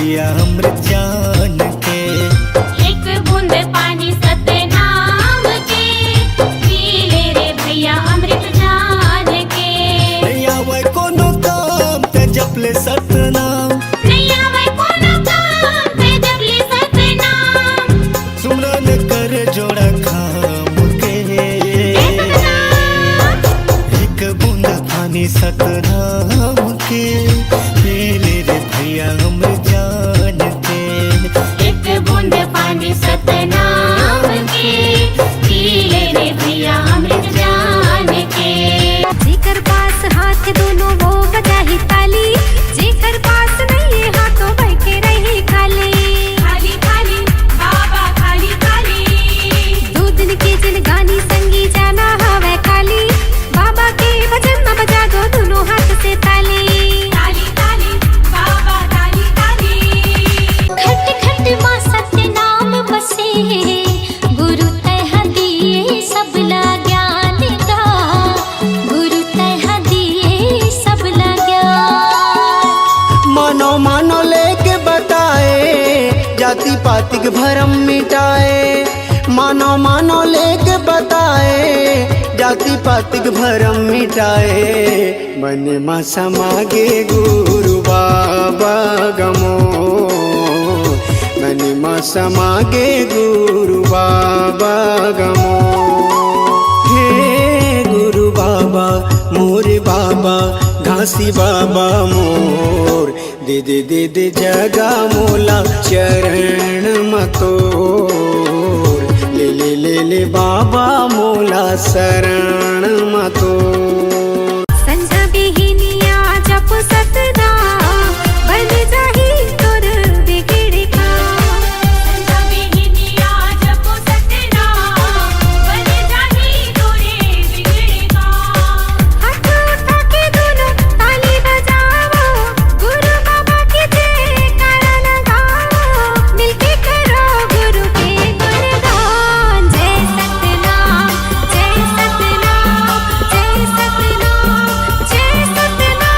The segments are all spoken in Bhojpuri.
भैया अमृत जान के। एक बूंद पानी सतनाम के, पी ले रे भैया अमृत जान के। भैया वै कोनो काम ते जपले सतनाम, नैया वै कोनो काम ते जपले सतनाम। सुमरन कर जोड़ा खाम के। एक बूंद पानी सतनाम के, पी ले रे भैया अमृत जान के। एक बूंद पानी सतनाम के, पी ले रे भैया अमृत जान के। जेकर पास हाथ दोनों वो बजाही ताली, जेकर पास नहीं हाथों बैठे रही खाली। खाली खाली बाबा खाली खाली, दो दिन के जिन गानी संगी जाना हवे खाली। बाबा के भजन में बजा दो दोनों हाथ से ताली। ताली ताली बाबा ताली ताली। खट खट माँ सत्य नाम बसे, गुरु तह दिए सबला ज्ञान का। गुरु तह दिए सबला ज्ञान। मानो मानो लेके बताए, जाति पाति के भरम मिटाए। मानो मानो लेके बताए, जाति पाति के भरम मिटाए। मन में समागे गुरु बाबा गमो, मन में समागे गुरु बाबा गमो। हे गुरु बाबा मोरे बाबा, घासी बाबा मोर, दे दे दे दे जगा मोला चरण मतोर। ले ले ले ले बाबा मोला शरण मतोर। संझा बिहिनिया जप सतनाम, बन जाही तोर बिगड़ का। संझा बिहिनिया जपो सतनाम, बन जाही तोरे बिगड़ेगा। हाथ उठा के दोनों ताली बजाओ, गुरु बाबा की जयकारा लगाओ। मिलके करो गुरु के गुणगान। जय सतनाम जय सतनाम जय सतनाम जय सतनाम।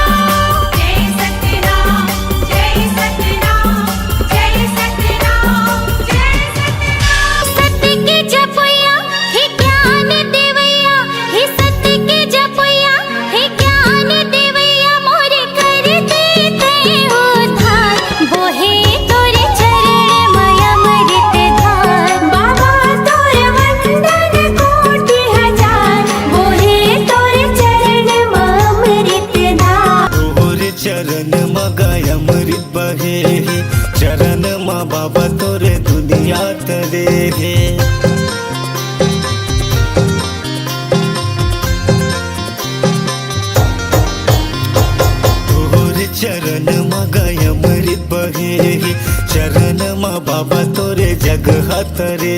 जय सतनाम जय सतनाम जय सतनाम जय सतनाम। सत्य के जपया हे ज्ञान देवैया, हे सत्य के जपया हे ज्ञान देवैया। मोरे कर देते उद्धार, बोहे तोरे चरण में अमृत धार। बाबा तोरे वंदन कोटि हजार, बोहे तोरे चरण में अमृत धार। तोरे चरण मगाय अमृत बहे, चरण मा बाबा तोरे दुनिया तरे हे। तोरे चरण मगाय अमृत बहे, चरण मा बाबा तोरे जग हतरे।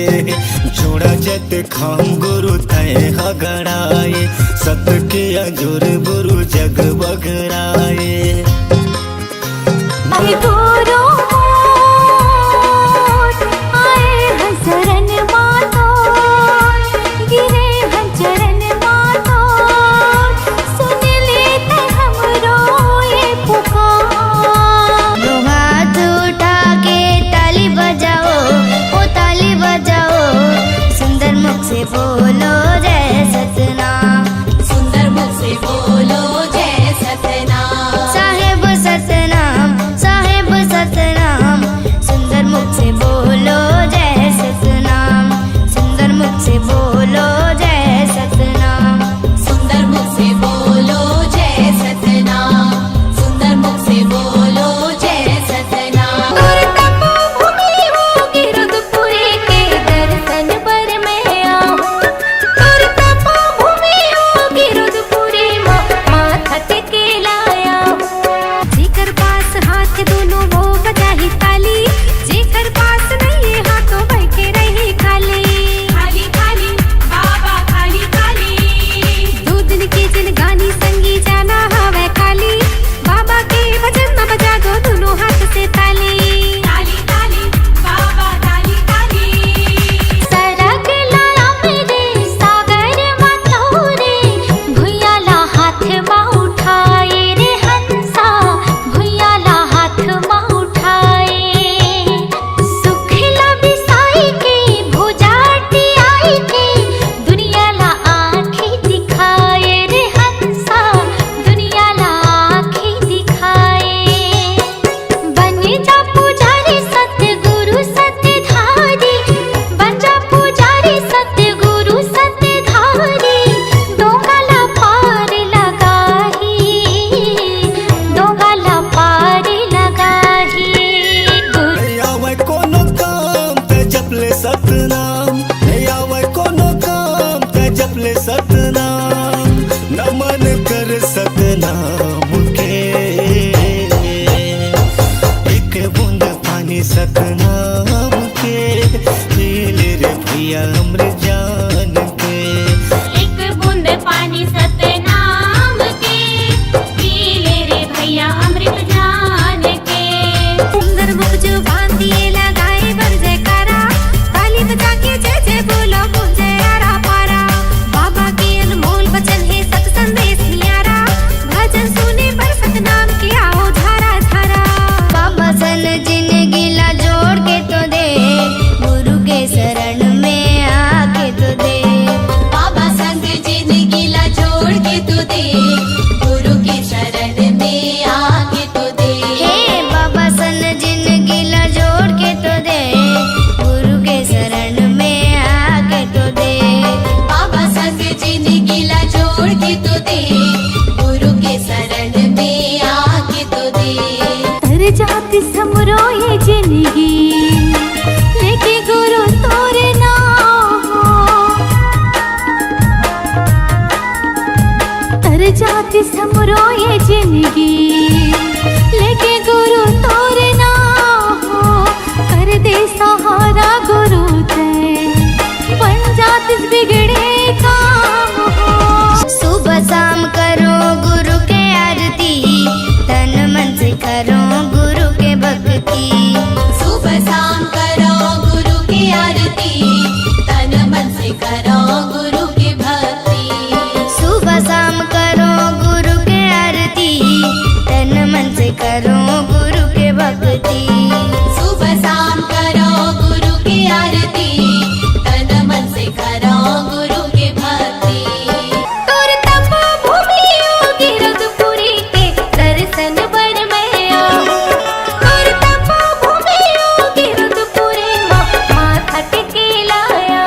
जोड़ा जत खाम गुरु तय हगड़ाए, सत के अजोर गुरु जग बगड़ाए। आए गोरो आए हैं शरण मातो, गिरे हैं चरण मातो। सुन लेते हमरो ये पुकार। दो हाथ उठा के ताली बजाओ, ओ ताली बजाओ। सुंदर मुख से बोलो जय सतनाम, सुंदर मुख से बोलो जय सतनाम। साहेब सतनाम साहेब सतनाम। सुंदर मुख से बोलो जय सतनाम, सुंदर मुख से बोलो जय सतनाम। सुंदर मुख से बोलो जय सतनाम, सुंदर मुख से बोलो जय सतनाम। दूर तपोभूमि होगी रुद्रपुरी के दर्शन पर मैं आऊं। दूर तपोभूमि होगी रुद्रपुरी, माथा टेके लाया। जेकर पास हाथ दोनों वो बजाही ताली, जेकर पास नहीं हाथों बैठे रही खाली। खाली खाली बाबा खाली खाली, दो दिन के जिन गानी संगी जाना हवे खाली। बाबा के भजन में बजा दो दोनों हाथ से ताली। ताली ताली बाबा ताली ताली। सरग लाया मेरे सागर माथोरे, भुयाला हाथ माँ उठाए रे हंसा। भुयाला हाथ माँ उठाए। सतनाम के, पीले रे भैया अमृत जान के। एक बूंद पानी सतनाम के, पीले रे भैया अमृत जान के। सुंदर मुख जो बांधिए लगाए बर जयकारा, ताली बजा के जय जय बोलो मुझे आरा पारा। बाबा के अनमोल वचन है सत संदेश न्यारा, भजन सुने पर सतनाम के आओ धारा धारा। बाबा सन जिंदगी ला जोड़ के तो दे, गुरु के शरण में आके तो दे। बाबा संग जिंदगी ला जोड़ के तू दे, गुरु के शरण में आके तो दे। हे बाबा सन जिंदगी ला जोड़ के तो दे, गुरु के शरण में आके तो दे। बाबा संग जिंदगी ला जोड़ के तू दे, गुरु के शरण में आके तो दे। तर जाति समरो ये जिंदगी, लेके गुरु तोरे नाम। तर जाति समरो ये जिंदगी, लेके गुरु तोरे नाम। कर दे सहारा गुरु ते, बन जाति बिगड़े काम हो। सुबह शाम करो गुरु के आरती, तन मन से करो गुरु के भक्ति। सुबह शाम करो गुरु की आरती, तन मन से करो गुरु की भक्ति। सुबह शाम करो गुरु के आरती, तन मन से करो गुरु के भक्ति। सुबह शाम करो गुरु की आरती, तन मन से करो गुरु की भक्ति। तोर तपो भूमि योगी रुद्रपुरी के दर्शन बर मैं आऊं। तोर तपो भूमि योगी रुद्रपुरी माथा टेके लाया।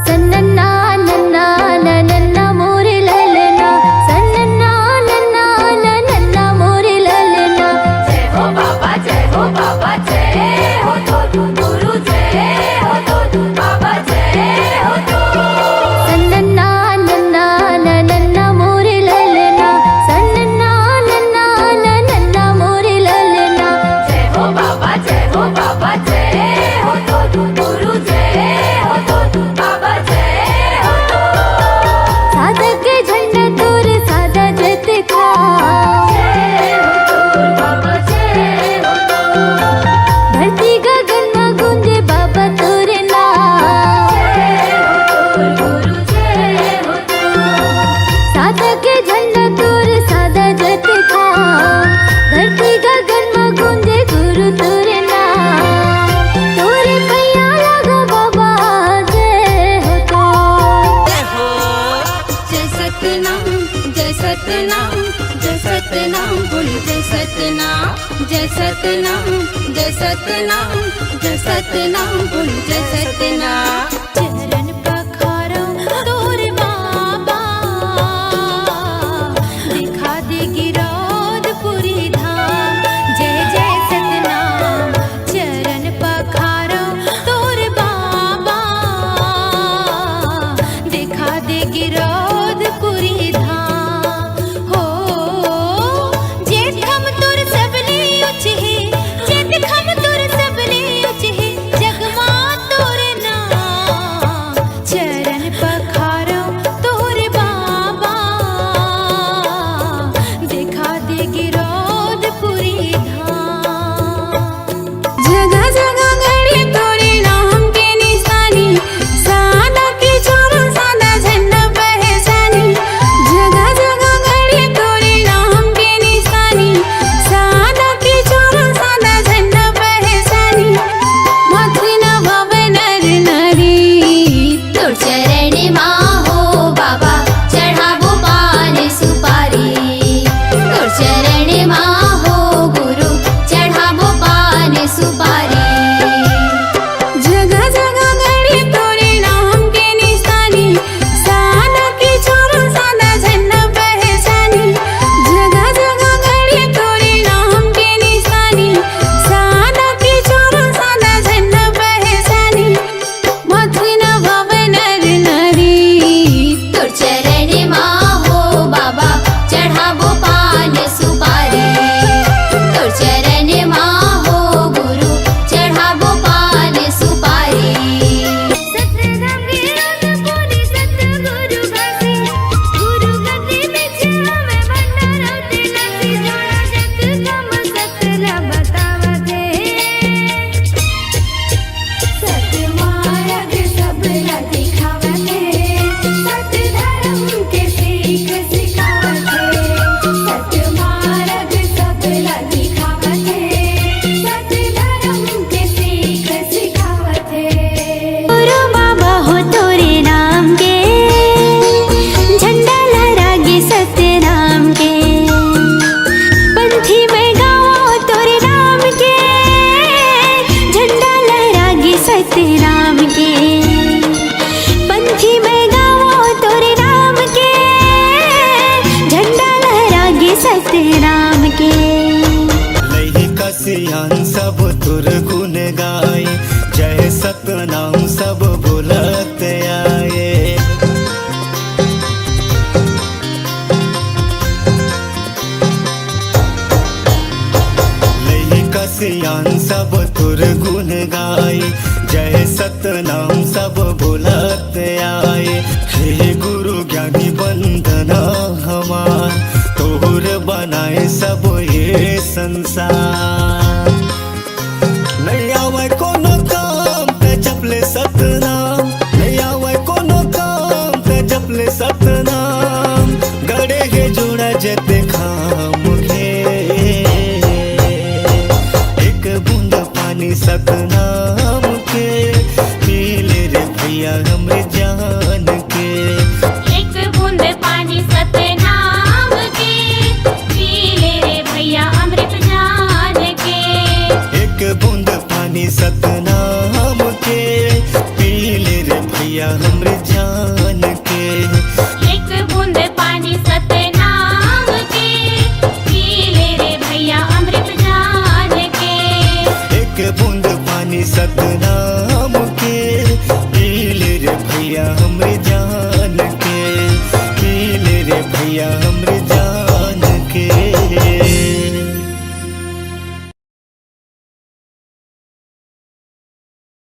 सन्नन्ना नन्ना नन्ना मोरे ललना, सन्नन्ना नन्ना नन्ना मोरे ललना। जय हो बाबा जय हो बाबा जय हो तो गुरु जय हो तो बाबा जय हो तो। सन्नन्ना नन्ना नन्ना मोरे ललना, सन्नन्ना नन्ना नन्ना मोरे ललना। जय हो बाबा जय हो बाबा जय हो तो गुरु जय हो तो बाबा जय हो तो। साधक के झंडा तोर सादा जत खा, जय हो तो बाबा जय हो तो। धरती गगन में गूंजे बाबा तोरे नाम, जय हो तो गुरु जय हो तो। साधक के झंडा तोर सादा जत खा, धरती गगन में गूंजे गुरु तोरे नाम। तोरे पैया लगो बाबा जय हो तो। जय सतनाम जय सतनाम जय सतनाम बोल जय सतनाम, जय सतनाम जय सतनाम जय सतनाम बोल जय सतनाम। चरण पखारो तोरे बाबा, दिखा दे गिरौदपुरी धाम। जय जय सतनाम। चरण पखारो तोरे बाबा, दिखा दे गिरौदपुरी धाम। हो जेठ हम तुर सबले उच है, जेठ हम तुर सबले उच है। जगमा तोरे नाम, कसियान सब तुर गुन गाए, जय सतनाम सब बोलत आए। कसियान सब तुर गुन गाए, जय सतनाम सब बोलत आए। हे गुरु ज्ञानी वंदना हमार, तोहर बनाए सब ये संसार। नहीं आवे कोनो काम ते जपले सतनाम, नहीं आवे कोनो काम ते जपले सतनाम। गड़े के जोड़ा जते खाम घे, सतनाम के पीले रे भैया हमरे जान के। एक बूंद पानी सतनाम के पीले रे भैया अमृत जान के। एक बूंद पानी सतनाम के पीले रे भैया हमरे जान के। एक बूंद पानी सतनाम के पीले रे भैया अमृत जान के। एक बूंद पानी सतनाम